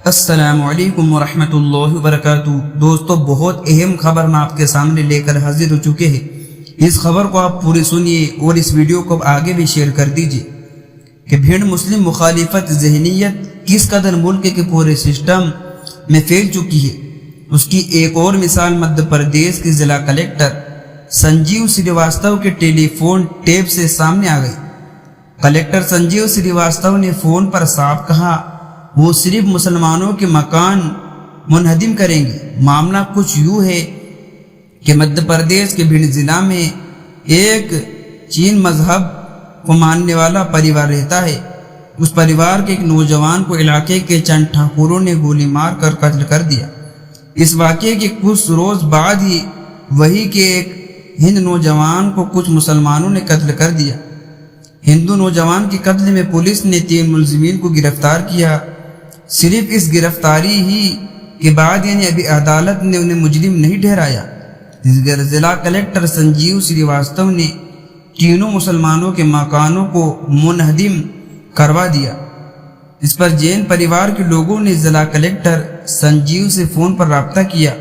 السلام علیکم ورحمۃ اللہ وبرکاتہ۔ دوستو، بہت اہم خبر میں آپ کے سامنے لے کر حاضر ہو چکے ہیں۔ اس خبر کو آپ پوری سنیے اور اس ویڈیو کو آگے بھی شیئر کر دیجیے کہ بھیڑ مسلم مخالفت ذہنیت کس قدر ملک کے پورے سسٹم میں پھیل چکی ہے، اس کی ایک اور مثال مدھیہ پردیش کے ضلع کلکٹر سنجیو سریواستو کے ٹیلی فون ٹیپ سے سامنے آ گئی۔ کلکٹر سنجیو سریواستو نے فون پر صاف کہا وہ صرف مسلمانوں کے مکان منہدم کریں گے۔ معاملہ کچھ یوں ہے کہ مدھیہ پردیش کے بھنڈ ضلع میں ایک چین مذہب کو ماننے والا پریوار رہتا ہے۔ اس پریوار کے ایک نوجوان کو علاقے کے چند ٹھاکروں نے گولی مار کر قتل کر دیا۔ اس واقعے کے کچھ روز بعد ہی وہی کے ایک ہند نوجوان کو کچھ مسلمانوں نے قتل کر دیا۔ ہندو نوجوان کے قتل میں پولیس نے 3 ملزمین کو گرفتار کیا۔ صرف اس گرفتاری ہی کے بعد ابھی عدالت نے انہیں مجرم نہیں ٹھہرایا۔ ضلع کلکٹر سنجیو سریواستو نے تینوں مسلمانوں کے مکانوں کو منہدم کروا دیا۔ اس پر جین پریوار کے لوگوں نے ضلع کلکٹر سنجیو سے فون پر رابطہ کیا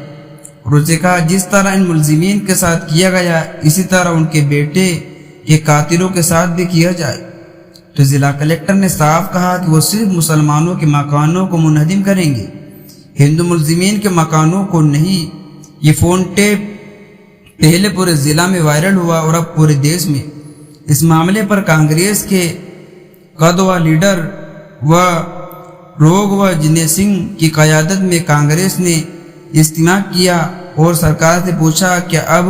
اور اسے کہا جس طرح ان ملزمین کے ساتھ کیا گیا اسی طرح ان کے بیٹے کے قاتلوں کے ساتھ بھی کیا جائے۔ تو ضلع کلکٹر نے صاف کہا کہ وہ صرف مسلمانوں کے مکانوں کو منہدم کریں گے، ہندو ملزمین کے مکانوں کو نہیں۔ یہ فون ٹیپ پہلے پورے ضلع میں وائرل ہوا اور اب پورے دیش میں۔ اس معاملے پر کانگریس کے قدوہ لیڈر و روگھو جنے سنگھ کی قیادت میں کانگریس نے اجتماع کیا اور سرکار سے پوچھا کہ اب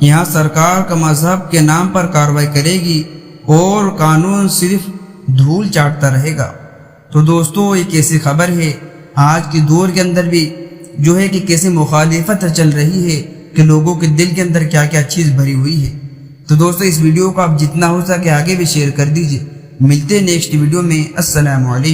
یہاں سرکار کا مذہب کے نام پر کارروائی کرے گی اور قانون صرف دھول چاٹتا رہے گا۔ تو دوستو، ایک ایسی خبر ہے آج کے دور کے اندر بھی جو ہے کہ کیسے مخالفت چل رہی ہے کہ لوگوں کے دل کے اندر کیا کیا چیز بھری ہوئی ہے۔ تو دوستو، اس ویڈیو کو آپ جتنا ہو سکے آگے بھی شیئر کر دیجئے۔ ملتے ہیں نیکسٹ ویڈیو میں۔ السلام علیکم۔